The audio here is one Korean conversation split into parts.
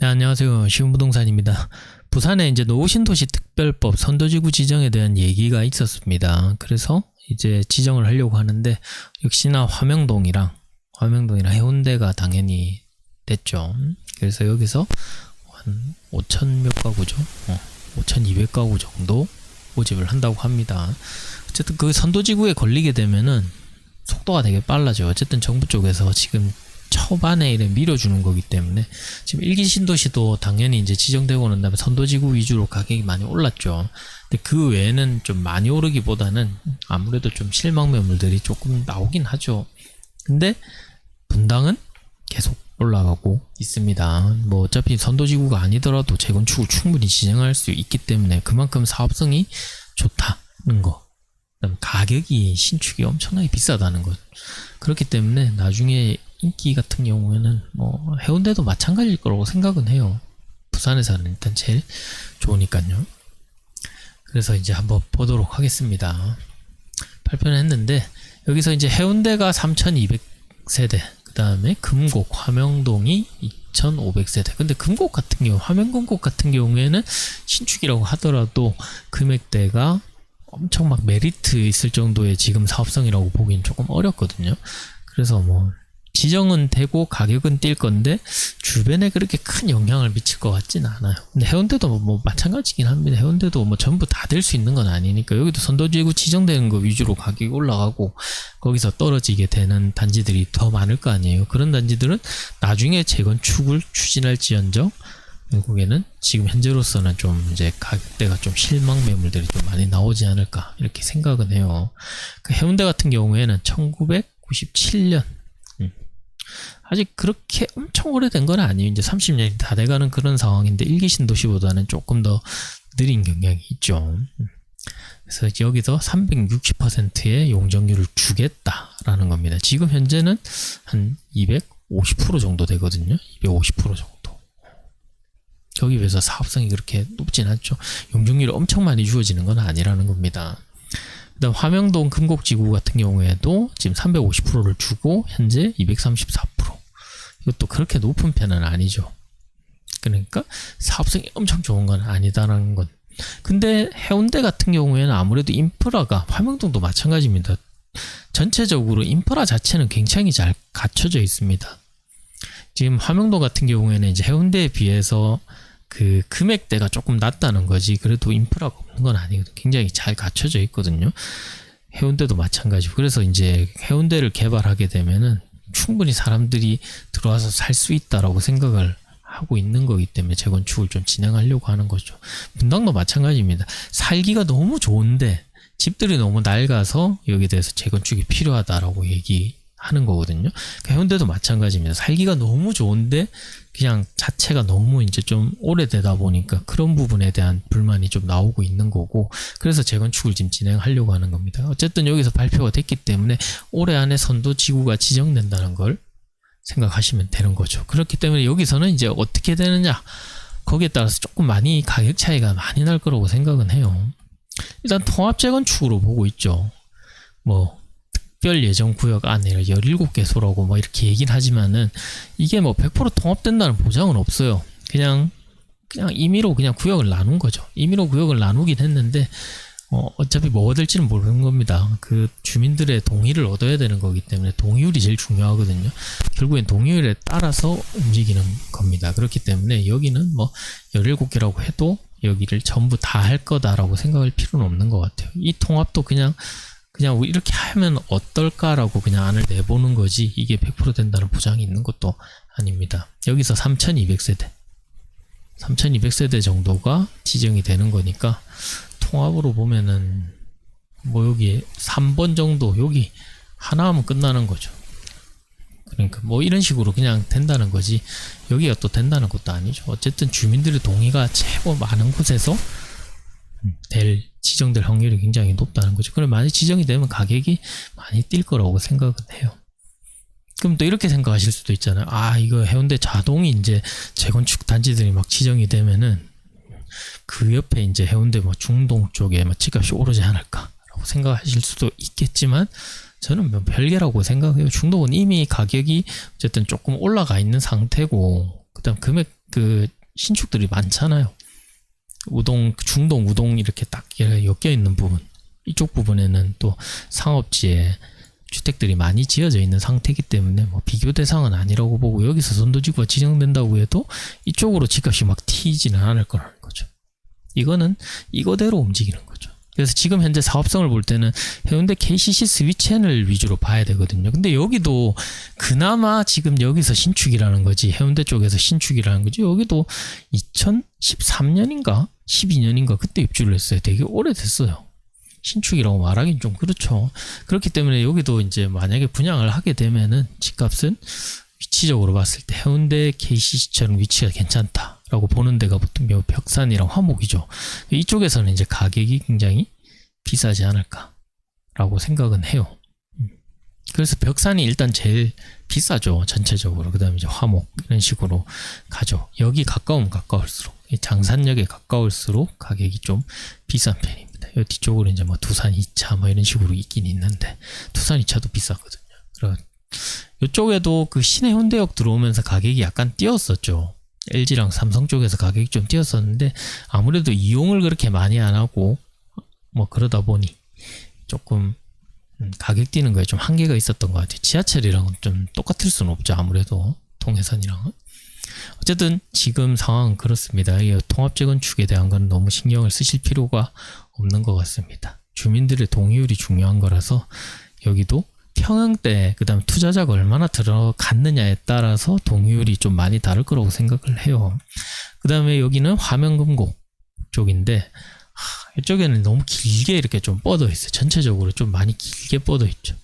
네, 안녕하세요. 쉬운부동산입니다. 부산에 이제 노후신도시 특별법 선도지구 지정에 대한 얘기가 있었습니다. 그래서 이제 지정을 하려고 하는데 역시나 화명동이랑 해운대가 당연히 됐죠. 그래서 여기서 한 5천 몇 가구죠. 5,200가구 정도 모집을 한다고 합니다. 어쨌든 그 선도지구에 걸리게 되면은 속도가 되게 빨라져요. 어쨌든 정부 쪽에서 지금 초반에 이래 밀어주는 거기 때문에 지금 1기 신도시도 당연히 이제 지정되고 난 다음에 선도지구 위주로 가격이 많이 올랐죠. 근데 그 외에는 좀 많이 오르기보다는 아무래도 좀 실망 매물들이 조금 나오긴 하죠. 근데 분당은 계속 올라가고 있습니다. 뭐 어차피 선도지구가 아니더라도 재건축을 충분히 진행할 수 있기 때문에 그만큼 사업성이 좋다는 거. 그다음 가격이 신축이 엄청나게 비싸다는 것. 그렇기 때문에 나중에 인기 같은 경우에는 뭐 해운대도 마찬가지일 거라고 생각은 해요. 부산에서는 일단 제일 좋으니까요. 그래서 이제 한번 보도록 하겠습니다. 발표는 했는데 여기서 이제 해운대가 3,200세대, 그 다음에 금곡, 화명동이 2,500세대. 근데 금곡 같은 경우, 화명금곡 같은 경우에는 신축이라고 하더라도 금액대가 엄청 막 메리트 있을 정도의 지금 사업성이라고 보기엔 조금 어렵거든요. 그래서 뭐 지정은 되고 가격은 뛸 건데 주변에 그렇게 큰 영향을 미칠 것 같진 않아요. 근데 해운대도 뭐 마찬가지긴 합니다. 해운대도 뭐 전부 다 될 수 있는 건 아니니까 여기도 선도지구 지정되는 거 위주로 가격이 올라가고 거기서 떨어지게 되는 단지들이 더 많을 거 아니에요. 그런 단지들은 나중에 재건축을 추진할지언정 결국에는 지금 현재로서는 좀 이제 가격대가 좀 실망 매물들이 좀 많이 나오지 않을까 이렇게 생각은 해요. 그 해운대 같은 경우에는 1997년 아직 그렇게 엄청 오래된 건 아니에요. 이제 30년이 다 돼가는 그런 상황인데 1기 신도시보다는 조금 더 느린 경향이 있죠. 그래서 여기서 360%의 용적률을 주겠다라는 겁니다. 지금 현재는 한 250% 정도 되거든요. 250% 정도. 거기에 비해서 사업성이 그렇게 높진 않죠. 용적률이 엄청 많이 주어지는 건 아니라는 겁니다. 그 다음 화명동 금곡지구 같은 경우에도 지금 350%를 주고 현재 234%. 이것도 그렇게 높은 편은 아니죠. 그러니까 사업성이 엄청 좋은 건 아니다라는 건. 근데 해운대 같은 경우에는 아무래도 인프라가 화명동도 마찬가지입니다. 전체적으로 인프라 자체는 굉장히 잘 갖춰져 있습니다. 지금 화명동 같은 경우에는 이제 해운대에 비해서 그 금액대가 조금 낮다는 거지 그래도 인프라가 없는 건 아니거든요. 굉장히 잘 갖춰져 있거든요. 해운대도 마찬가지고 그래서 이제 해운대를 개발하게 되면은 충분히 사람들이 들어와서 살 수 있다라고 생각을 하고 있는 거기 때문에 재건축을 좀 진행하려고 하는 거죠. 분당도 마찬가지입니다. 살기가 너무 좋은데 집들이 너무 낡아서 여기에 대해서 재건축이 필요하다라고 얘기하는 거거든요. 그러니까 해운대도 마찬가지입니다. 살기가 너무 좋은데 그냥 자체가 너무 이제 좀 오래되다 보니까 그런 부분에 대한 불만이 좀 나오고 있는 거고 그래서 재건축을 지금 진행하려고 하는 겁니다. 어쨌든 여기서 발표가 됐기 때문에 올해 안에 선도지구가 지정된다는 걸 생각하시면 되는 거죠. 그렇기 때문에 여기서는 이제 어떻게 되느냐 거기에 따라서 조금 많이 가격 차이가 많이 날 거라고 생각은 해요. 일단 통합 재건축으로 보고 있죠. 뭐 특별 예정 구역 안에 17개소라고 뭐 이렇게 얘기는 하지만은 이게 뭐 100% 통합된다는 보장은 없어요. 그냥 임의로 그냥 구역을 나눈 거죠. 임의로 구역을 나누긴 했는데 어차피 뭐가 될지는 모르는 겁니다. 그 주민들의 동의를 얻어야 되는 거기 때문에 동의율이 제일 중요하거든요. 결국엔 동의율에 따라서 움직이는 겁니다. 그렇기 때문에 여기는 뭐 17개라고 해도 여기를 전부 다 할 거다라고 생각할 필요는 없는 것 같아요. 이 통합도 그냥 이렇게 하면 어떨까라고 그냥 안을 내보는 거지 이게 100% 된다는 보장이 있는 것도 아닙니다. 여기서 3,200세대 정도가 지정이 되는 거니까 통합으로 보면은 뭐 여기 3번 정도 여기 하나 하면 끝나는 거죠. 그러니까 뭐 이런 식으로 그냥 된다는 거지 여기가 또 된다는 것도 아니죠. 어쨌든 주민들의 동의가 최고 많은 곳에서 지정될 확률이 굉장히 높다는 거죠. 그럼 만약 지정이 되면 가격이 많이 뛸 거라고 생각은 해요. 그럼 또 이렇게 생각하실 수도 있잖아요. 아 이거 해운대 자동이 이제 재건축 단지들이 막 지정이 되면은 그 옆에 이제 해운대 뭐 중동 쪽에 뭐 집값이 오르지 않을까라고 생각하실 수도 있겠지만 저는 뭐 별개라고 생각해요. 중동은 이미 가격이 어쨌든 조금 올라가 있는 상태고 그다음 금액 그 신축들이 많잖아요. 우동, 중동 우동 이렇게 딱 엮여 있는 부분, 이쪽 부분에는 또 상업지에 주택들이 많이 지어져 있는 상태이기 때문에 뭐 비교 대상은 아니라고 보고, 여기서 선도지구가 지정된다고 해도 이쪽으로 집값이 막 튀지는 않을 거라는 거죠. 이거는 이거대로 움직이는 거죠. 그래서 지금 현재 사업성을 볼 때는 해운대 KCC 스위첸을 위주로 봐야 되거든요. 근데 여기도 그나마 지금 여기서 신축이라는 거지, 해운대 쪽에서 신축이라는 거지, 여기도 2013년인가 12년인가 그때 입주를 했어요. 되게 오래됐어요. 신축이라고 말하긴 좀 그렇죠. 그렇기 때문에 여기도 이제 만약에 분양을 하게 되면은 집값은 위치적으로 봤을 때 해운대 KCC처럼 위치가 괜찮다라고 보는 데가 보통 벽산이랑 화목이죠. 이쪽에서는 이제 가격이 굉장히 비싸지 않을까라고 생각은 해요. 그래서 벽산이 일단 제일 비싸죠, 전체적으로. 그 다음에 이제 화목 이런 식으로 가죠. 여기 가까우면 가까울수록, 장산역에 가까울수록 가격이 좀 비싼 편입니다. 이 뒤쪽으로 이제 뭐 두산 2차 뭐 이런 식으로 있긴 있는데, 두산 2차도 비싸거든요. 그래서 이쪽에도 그 시내 현대역 들어오면서 가격이 약간 뛰었었죠. LG랑 삼성 쪽에서 가격이 좀 뛰었었는데, 아무래도 이용을 그렇게 많이 안 하고 뭐 그러다 보니 조금 가격 뛰는 거에 좀 한계가 있었던 것 같아요. 지하철이랑은 좀 똑같을 수는 없죠, 아무래도 통해선이랑은. 어쨌든 지금 상황은 그렇습니다. 이 통합재건축에 대한 건 너무 신경을 쓰실 필요가 없는 것 같습니다. 주민들의 동의율이 중요한 거라서, 여기도 평형대, 그 다음에 투자자가 얼마나 들어갔느냐에 따라서 동의율이 좀 많이 다를 거라고 생각을 해요. 그 다음에 여기는 화명금고 쪽인데, 이쪽에는 너무 길게 이렇게 좀 뻗어 있어요. 전체적으로 좀 많이 길게 뻗어 있죠.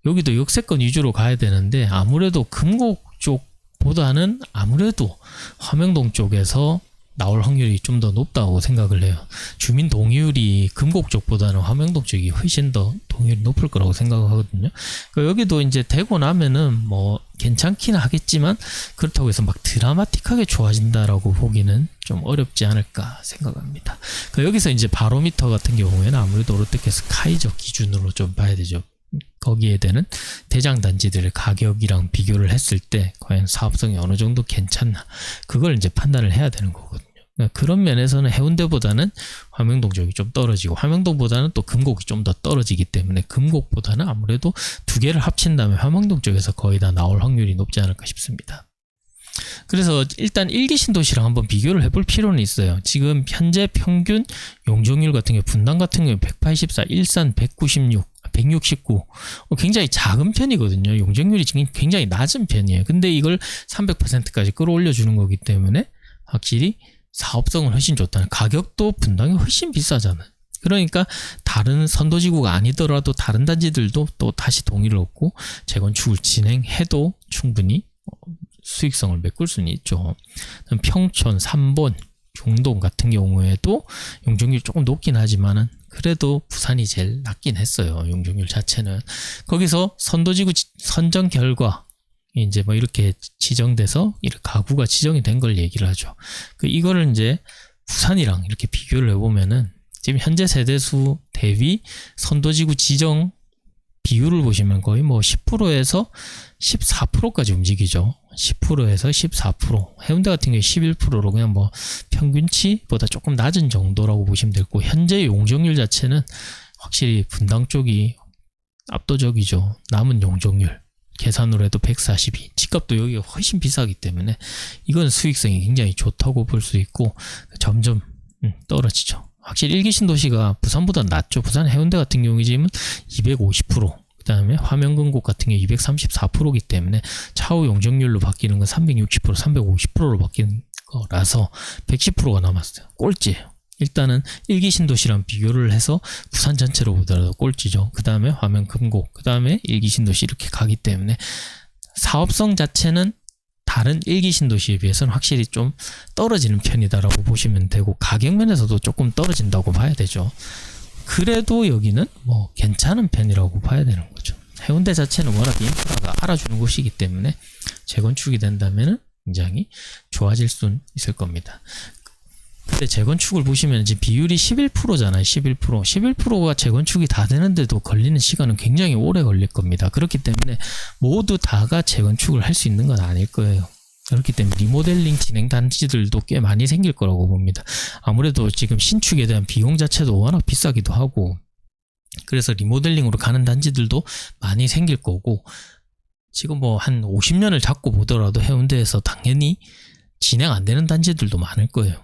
여기도 역세권 위주로 가야 되는데, 아무래도 금곡 쪽보다는 아무래도 화명동 쪽에서 나올 확률이 좀 더 높다고 생각을 해요. 주민 동의율이 금곡 쪽보다는 화명동 쪽이 훨씬 더 동의율이 높을 거라고 생각하거든요. 그러니까 여기도 이제 되고 나면은 뭐 괜찮긴 하겠지만, 그렇다고 해서 막 드라마틱하게 좋아진다라고 보기는 좀 어렵지 않을까 생각합니다. 그러니까 여기서 이제 바로미터 같은 경우에는 아무래도 롯데캐슬 카이저 기준으로 좀 봐야 되죠. 거기에 되는 대장 단지들의 가격이랑 비교를 했을 때 과연 사업성이 어느 정도 괜찮나, 그걸 이제 판단을 해야 되는 거거든요. 그러니까 그런 면에서는 해운대보다는 화명동 쪽이 좀 떨어지고, 화명동보다는 또 금곡이 좀 더 떨어지기 때문에 금곡보다는 아무래도 두 개를 합친 다음에 화명동 쪽에서 거의 다 나올 확률이 높지 않을까 싶습니다. 그래서 일단 1기 신도시랑 한번 비교를 해볼 필요는 있어요. 지금 현재 평균 용적률 같은 경우, 분당 같은 경우 184, 일산 196, 169, 굉장히 작은 편이거든요. 용적률이 지금 굉장히 낮은 편이에요. 근데 이걸 300%까지 끌어올려 주는 거기 때문에 확실히 사업성은 훨씬 좋다는, 가격도 분당이 훨씬 비싸잖아요. 그러니까 다른 선도지구가 아니더라도 다른 단지들도 또 다시 동의를 얻고 재건축을 진행해도 충분히 수익성을 메꿀 수는 있죠. 평촌, 삼본, 중동 같은 경우에도 용적률이 조금 높긴 하지만은 그래도 부산이 제일 낮긴 했어요. 용적률 자체는. 거기서 선도지구 선정 결과 이제 뭐 이렇게 지정돼서 이렇게 가구가 지정이 된 걸 얘기를 하죠. 이거를 이제 부산이랑 이렇게 비교를 해보면은 지금 현재 세대수 대비 선도지구 지정 비율을 보시면 거의 뭐 10%에서 14%까지 움직이죠. 10%에서 14%. 해운대 같은 경우에 11%로 그냥 뭐 평균치보다 조금 낮은 정도라고 보시면 되고, 현재 용적률 자체는 확실히 분당 쪽이 압도적이죠. 남은 용적률 계산으로 해도 142. 집값도 여기가 훨씬 비싸기 때문에 이건 수익성이 굉장히 좋다고 볼 수 있고, 점점 떨어지죠. 확실히 1기 신도시가 부산보다 낮죠. 부산 해운대 같은 경우에 지금 250%, 그 다음에 화명금곡 같은 경우 234%이기 때문에 차후 용적률로 바뀌는 건 360%, 350%로 바뀌는 거라서 110%가 남았어요. 꼴찌예요. 일단은 1기 신도시랑 비교를 해서 부산 전체로 보더라도 꼴찌죠. 그 다음에 화명금곡, 그 다음에 1기 신도시 이렇게 가기 때문에 사업성 자체는 다른 1기 신도시에 비해서는 확실히 좀 떨어지는 편이다라고 보시면 되고, 가격 면에서도 조금 떨어진다고 봐야 되죠. 그래도 여기는 뭐 괜찮은 편이라고 봐야 되는 거죠. 해운대 자체는 워낙 인프라가 알아주는 곳이기 때문에 재건축이 된다면 굉장히 좋아질 수는 있을 겁니다. 근데 재건축을 보시면 지금 비율이 11%잖아요. 11%. 11%가 재건축이 다 되는데도 걸리는 시간은 굉장히 오래 걸릴 겁니다. 그렇기 때문에 모두 다가 재건축을 할 수 있는 건 아닐 거예요. 그렇기 때문에 리모델링 진행 단지들도 꽤 많이 생길 거라고 봅니다. 아무래도 지금 신축에 대한 비용 자체도 워낙 비싸기도 하고, 그래서 리모델링으로 가는 단지들도 많이 생길 거고, 지금 뭐 한 50년을 잡고 보더라도 해운대에서 당연히 진행 안 되는 단지들도 많을 거예요.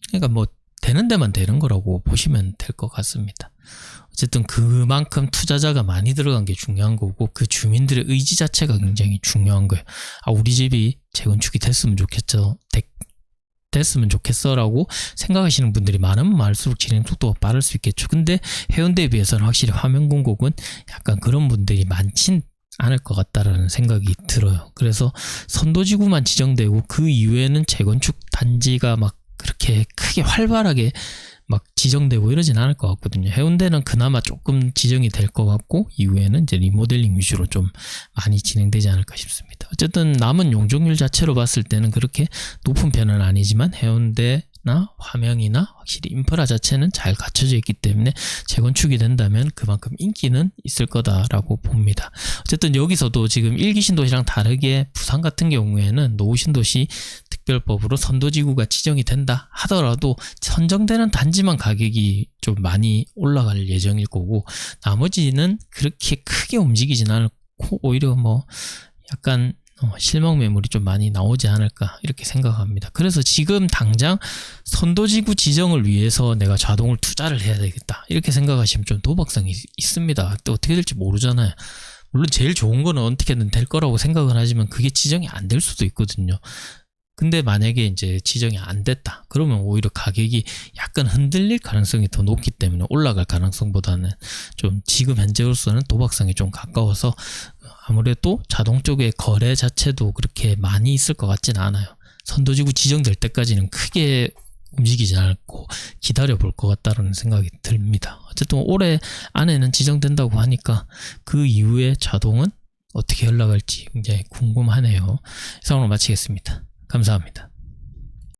그러니까 뭐 되는 데만 되는 거라고 보시면 될 것 같습니다. 어쨌든 그만큼 투자자가 많이 들어간 게 중요한 거고, 그 주민들의 의지 자체가 굉장히 중요한 거예요. 아, 우리 집이 재건축이 됐으면 좋겠죠. 됐으면 좋겠어라고 생각하시는 분들이 많으면 많을수록 진행 속도가 빠를 수 있겠죠. 근데 해운대에 비해서는 확실히 화명공곡은 약간 그런 분들이 많진 않을 것 같다라는 생각이 들어요. 그래서 선도지구만 지정되고 그 이후에는 재건축 단지가 막 그렇게 크게 활발하게 막 지정되고 이러진 않을 것 같거든요. 해운대는 그나마 조금 지정이 될 것 같고, 이후에는 이제 리모델링 위주로 좀 많이 진행되지 않을까 싶습니다. 어쨌든 남은 용적률 자체로 봤을 때는 그렇게 높은 편은 아니지만, 해운대나 화명이나 확실히 인프라 자체는 잘 갖춰져 있기 때문에 재건축이 된다면 그만큼 인기는 있을 거다라고 봅니다. 어쨌든 여기서도 지금 1기 신도시랑 다르게 부산 같은 경우에는 노후신도시 특별법으로 선도지구가 지정이 된다 하더라도 선정되는 단지만 가격이 좀 많이 올라갈 예정일 거고, 나머지는 그렇게 크게 움직이진 않고 오히려 뭐 약간 실망 매물이 좀 많이 나오지 않을까 이렇게 생각합니다. 그래서 지금 당장 선도지구 지정을 위해서 내가 자동을 투자를 해야 되겠다 이렇게 생각하시면 좀 도박성이 있습니다. 또 어떻게 될지 모르잖아요. 물론 제일 좋은 거는 어떻게든 될 거라고 생각은 하지만 그게 지정이 안 될 수도 있거든요. 근데 만약에 이제 지정이 안 됐다 그러면 오히려 가격이 약간 흔들릴 가능성이 더 높기 때문에 올라갈 가능성보다는 좀 지금 현재로서는 도박성이 좀 가까워서, 아무래도 자동 쪽의 거래 자체도 그렇게 많이 있을 것 같지는 않아요. 선도지구 지정될 때까지는 크게 움직이지 않고 기다려 볼 것 같다는 생각이 듭니다. 어쨌든 올해 안에는 지정된다고 하니까 그 이후에 자동은 어떻게 흘러갈지 굉장히 궁금하네요. 이상으로 마치겠습니다. 감사합니다.